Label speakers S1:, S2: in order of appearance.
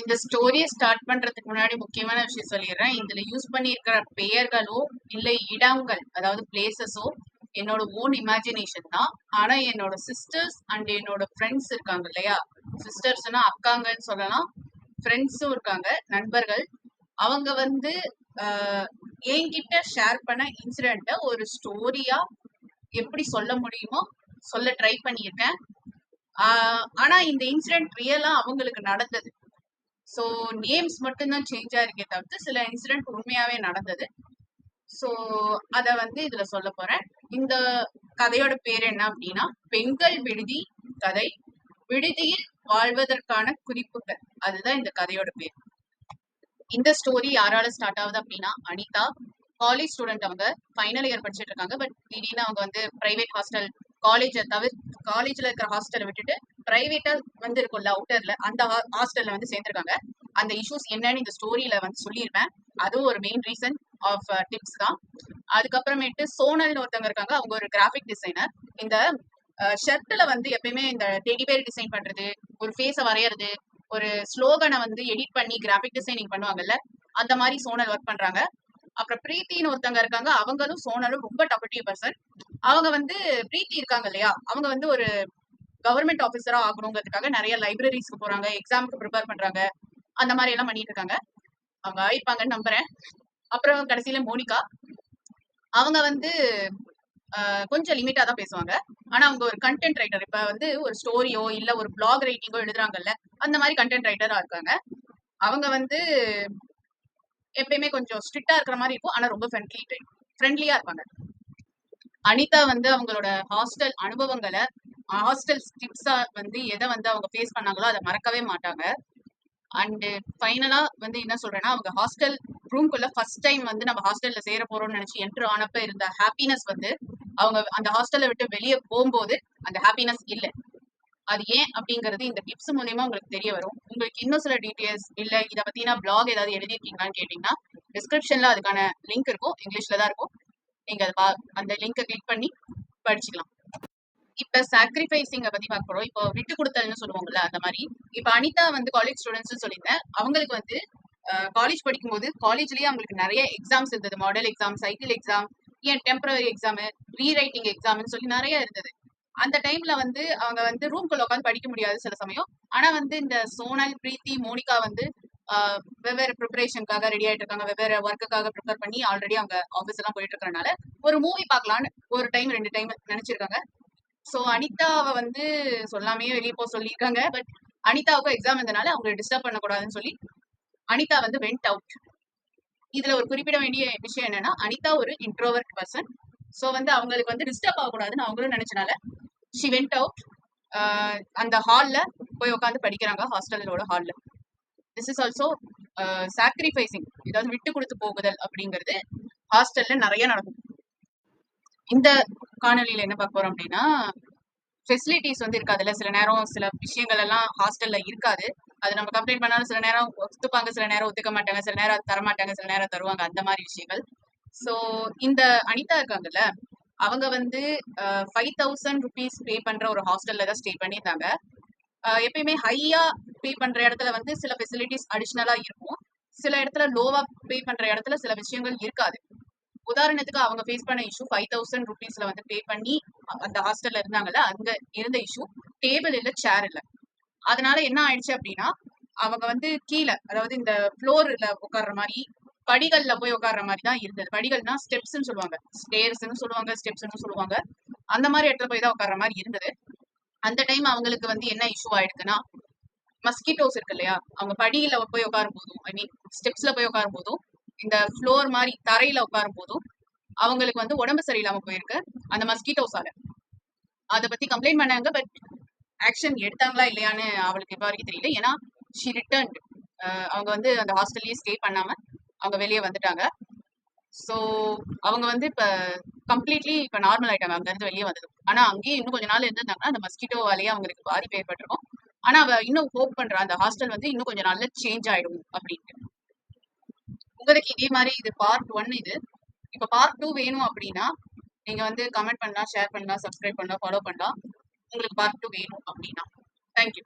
S1: இந்த ஸ்டோரியை ஸ்டார்ட் பண்றதுக்கு முன்னாடி முக்கியமான விஷயம் சொல்லிடுறேன். இதுல யூஸ் பண்ணியிருக்கிற பெயர்களோ இல்லை இடங்கள், அதாவது பிளேசஸோ என்னோட ஓன் இமேஜினேஷன் தான். ஆனா என்னோட சிஸ்டர்ஸ் அண்ட் என்னோட ஃப்ரெண்ட்ஸ் இருக்காங்க இல்லையா, சிஸ்டர்ஸ்னா அக்காங்கன்னு சொல்லலாம், ஃப்ரெண்ட்ஸும் இருக்காங்க, நண்பர்கள். அவங்க வந்து என்கிட்ட ஷேர் பண்ண இன்சிடென்ட்டை ஒரு ஸ்டோரியா எப்படி சொல்ல முடியுமோ சொல்ல ட்ரை பண்ணியிருக்கேன். ஆனா இந்த இன்சிடென்ட் ரியலா அவங்களுக்கு நடந்தது. ஸோ நேம்ஸ் மட்டும்தான் சேஞ்ச் ஆயிருக்கே தவிர்த்து சில இன்சிடென்ட் உண்மையாவே நடந்தது. ஸோ அதை வந்து இதுல சொல்ல போறேன். இந்த கதையோட பேர் என்ன அப்படின்னா, பெண்கள் விடுதி கதை, விடுதியில் வாழ்வதற்கான குறிப்புகள். அதுதான் இந்த கதையோட பேர். இந்த ஸ்டோரி யாரால ஸ்டார்ட் ஆகுது அப்படின்னா, அனிதா காலேஜ் ஸ்டூடெண்ட். அவங்க ஃபைனல் இயர் படிச்சுட்டு இருக்காங்க. பட் திடீர்னு அவங்க வந்து பிரைவேட் ஹாஸ்டல், காலேஜை காலேஜ்ல இருக்கிற ஹாஸ்டலை விட்டுட்டு பிரைவேட்டா வந்து இருக்கும்ல அவுட்டர்ல, அந்த ஹாஸ்டல்ல வந்து சேர்ந்திருக்காங்க. அந்த இஷ்யூஸ் என்னன்னு இந்த ஸ்டோரியில வந்து சொல்லியிருப்பேன். அதுவும் ஒரு மெயின் ரீசன் ஆஃப் டிப்ஸ் தான். அதுக்கப்புறமேட்டு சோனல்னு ஒருத்தவங்க இருக்காங்க. அவங்க ஒரு கிராஃபிக் டிசைனர். இந்த ஷர்ட்ல வந்து எப்பயுமே இந்த டெடி பேர் டிசைன் பண்றது, ஒரு ஃபேஸை வரையறது, ஒரு ஸ்லோகனை வந்து எடிட் பண்ணி கிராஃபிக் டிசைனிங் பண்ணுவாங்கல்ல, அந்த மாதிரி சோனல் ஒர்க் பண்றாங்க. அப்புறம் பிரீத்தின்னு ஒருத்தவங்க இருக்காங்க. அவங்களும் சோனலும் ரொம்ப டாக்கட்டிவ் பர்சன். அவங்க வந்து பிரீத்தி இருக்காங்க இல்லையா, அவங்க வந்து ஒரு கவர்மெண்ட் ஆஃபீஸரா ஆகணுங்கிறதுக்காக நிறைய லைப்ரரிஸ்க்கு போறாங்க, எக்ஸாமுக்கு ப்ரிப்பேர் பண்றாங்க, அந்த மாதிரி எல்லாம் பண்ணிட்டு இருக்காங்க. அவங்க ஆயிப்பாங்கன்னு நம்புறேன். அப்புறம் கடைசியில மோனிகா, அவங்க வந்து கொஞ்சம் லிமிட்டா தான் பேசுவாங்க. ஆனா அவங்க ஒரு கண்டென்ட் ரைட்டர். இப்ப வந்து ஒரு ஸ்டோரியோ இல்ல ஒரு பிளாக் ரைட்டிங்கோ எழுதுறாங்கல்ல, அந்த மாதிரி கண்டென்ட் ரைட்டரா இருக்காங்க. அவங்க வந்து எப்பயுமே கொஞ்சம் ஸ்ட்ரிக்டா இருக்கிற மாதிரி இருக்கும், ஆனா ரொம்ப ஃப்ரெண்ட்லியா இருப்பாங்க. அனிதா வந்து அவங்களோட ஹாஸ்டல் அனுபவங்களை, ஹாஸ்டல் டிப்ஸா வந்து எதை வந்து அவங்க ஃபேஸ் பண்ணாங்களோ அதை மறக்கவே மாட்டாங்க. அண்ட் ஃபைனலா வந்து என்ன சொல்றேன்னா, அவங்க ஹாஸ்டல் ரூம்குள்ள ஃபர்ஸ்ட் டைம் வந்து நம்ம ஹாஸ்டல்ல சேர போறோம்னு நினைச்சு என்ட்ரு ஆனப்ப இருந்த ஹாப்பினஸ் வந்து அவங்க அந்த ஹாஸ்டல்ல விட்டு வெளியே போகும்போது அந்த ஹாப்பினஸ் இல்லை. அது ஏன் அப்படிங்கிறது இந்த டிப்ஸ் மூலியமா உங்களுக்கு தெரிய வரும். உங்களுக்கு இன்னும் சில டீடைல்ஸ் இல்ல இதை பத்தினா பிளாக் ஏதாவது எழுதிருக்கீங்களான்னு கேட்டீங்கன்னா, டிஸ்கிரிப்ஷன்ல அதுக்கான லிங்க் இருக்கும், இங்கிலீஷ்ல தான் இருக்கும். நீங்க அந்த லிங்கை கிளிக் பண்ணி படிச்சுக்கலாம். இப்ப சாக்ரிஃபைசிங்க பத்தி பார்க்க போறோம். இப்போ விட்டு கொடுத்தல்னு சொல்லுவாங்கல்ல, அந்த மாதிரி. இப்ப அனிதா வந்து காலேஜ் ஸ்டூடெண்ட்ஸ் சொல்லியிருந்தேன். அவங்களுக்கு வந்து காலேஜ் படிக்கும்போது காலேஜ்லயே அவங்களுக்கு நிறைய எக்ஸாம்ஸ் இருந்தது. மாடல் எக்ஸாம், சைக்கிள் எக்ஸாம், ஏன் டெம்பரரி எக்ஸாம், ரீரைட்டிங் எக்ஸாம்னு சொல்லி நிறைய இருந்தது. அந்த டைம்ல வந்து அவங்க வந்து ரூம்குள்ள உட்காந்து படிக்க முடியாது சில சமயம். ஆனா வந்து இந்த சோனல், பிரீத்தி, மோனிகா வந்து வெவ்வேறு ப்ரிப்பரேஷனுக்காக ரெடி ஆயிட்டு இருக்காங்க. வெவ்வேறு ஒர்க்குக்காக ப்ரிப்பேர் பண்ணி ஆல்ரெடி அவங்க ஆஃபீஸ் எல்லாம் போயிட்டு இருக்கறனால ஒரு மூவி பார்க்கலான்னு ஒரு டைம் 2 டைம் நினைச்சிருக்காங்க. சோ அனிதாவை வந்து சொல்லாமையே வெளியே போக சொல்லியிருக்காங்க. பட் அனிதாவுக்கும் எக்ஸாம் இருந்தனால அவங்களை டிஸ்டர்ப் பண்ணக்கூடாதுன்னு சொல்லி அனிதா வந்து வெண்ட் அவுட். இதுல ஒரு குறிப்பிட வேண்டிய விஷயம் என்னன்னா, அனிதா ஒரு இன்ட்ரோவர்ட் பர்சன். சோ வந்து அவங்களுக்கு வந்து டிஸ்டர்ப் ஆகக்கூடாதுன்னு அவங்களும் நினைச்சனால ஷி வெண்ட் அவுட். அந்த ஹால்ல போய் உட்காந்து படிக்கிறாங்க, ஹாஸ்டலோட ஹால்ல. திஸ் இஸ் ஆல்சோ சாக்ரிஃபைசிங், ஏதாவது விட்டு கொடுத்து போகுதல் அப்படிங்கிறது ஹாஸ்டல்ல நிறைய நடக்கும். இந்த காணொலியில என்ன பார்க்க போறோம் அப்படின்னா, ஃபெசிலிட்டிஸ் வந்து இருக்காதுல்ல, சில நேரம் சில விஷயங்கள் எல்லாம் ஹாஸ்டல்ல இருக்காது. அது நம்ம கம்ப்ளைண்ட் பண்ணாலும் சில நேரம் ஒத்துப்பாங்க, சில நேரம் ஒத்துக்க மாட்டாங்க, சில நேரம் தர மாட்டாங்க, சில நேரம் தருவாங்க, அந்த மாதிரி விஷயங்கள். ஸோ இந்த அனிதா இருக்காங்கல்ல, அவங்க வந்து 5000 rupees பே பண்ற ஒரு ஹாஸ்டல்ல தான் ஸ்டே பண்ணியிருந்தாங்க. எப்பயுமே ஹையா பே பண்ற இடத்துல வந்து சில ஃபெசிலிட்டிஸ் அடிஷ்னலா இருக்கும், சில இடத்துல லோவா பே பண்ற இடத்துல சில விஷயங்கள் இருக்காது. உதாரணத்துக்கு அவங்க ஃபேஸ் பண்ண இஷ்யூ 5000 rupeesல வந்து பே பண்ணி அந்த ஹாஸ்டல்ல இருந்தாங்கல்ல, அங்க இருந்த இஷ்யூ டேபிள் இல்ல, சேர் இல்ல. அதனால என்ன ஆயிடுச்சு அப்படின்னா, அவங்க வந்து கீழே, அதாவது இந்த ஃப்ளோர்ல உட்கார்ற மாதிரி, படிகள்ல போய் உட்கார்ற மாதிரி தான் இருந்தது. படிகள்னா ஸ்டெப்ஸ்ன்னு சொல்லுவாங்க, ஸ்டேர்ஸ்ன்னு சொல்லுவாங்க, ஸ்டெப்ஸ்ன்னு சொல்லுவாங்க. அந்த மாதிரி இடத்துல போய் தான் உட்கார்ற மாதிரி இருந்தது. அந்த டைம் அவங்களுக்கு வந்து என்ன இஷ்யூ ஆயிடுக்குன்னா, மஸ்கிட்டோஸ் இருக்கு இல்லையா, அவங்க படியில போய் உட்காரும் போதும், ஐ மீன் ஸ்டெப்ஸ்ல போய் உட்காரும் போதும், இந்த ஃப்ளோர் மாதிரி தரையில உட்காரும் போதும் அவங்களுக்கு வந்து உடம்பு சரியில்லாம போயிருக்கு அந்த மஸ்கிட்டோஸால. அதை பத்தி கம்ப்ளைண்ட் பண்ணாங்க. பட் ஆக்ஷன் எடுத்தாங்களா இல்லையான்னு அவளுக்கு இப்ப வரைக்கும் தெரியல. ஏன்னா ஷி ரிட்டர்ன்ட். அவங்க வந்து அந்த ஹாஸ்டல்லயே ஸ்டே பண்ணாம அவங்க வெளியே வந்துட்டாங்க. ஸோ அவங்க வந்து இப்ப கம்ப்ளீட்லி இப்ப நார்மல் ஆயிட்டாங்க அங்க இருந்து வெளியே வந்தது. ஆனா அங்கேயே இன்னும் கொஞ்ச நாள் இருந்திருந்தாங்கன்னா அந்த மஸ்கிட்டோவாலேயே அவங்களுக்கு பாதிப்பு ஏற்பட்டிருக்கும். ஆனா அவ இன்னும் ஹோப் பண்றா, அந்த ஹாஸ்டல் வந்து இன்னும் கொஞ்சம் நாள்ல சேஞ்ச் ஆயிடும் அப்படின்ட்டு. உங்களுக்கு இதே மாதிரி இது பார்ட் 1. இது இப்ப பார்ட் 2 வேணும் அப்படின்னா நீங்க வந்து கமெண்ட் பண்ணலாம், ஷேர் பண்ணலாம், சப்ஸ்கிரைப் பண்ணலாம், ஃபாலோ பண்ணலாம். உங்களுக்கு பார்ட் 2 வேணும் அப்படின்னா. தேங்க்யூ.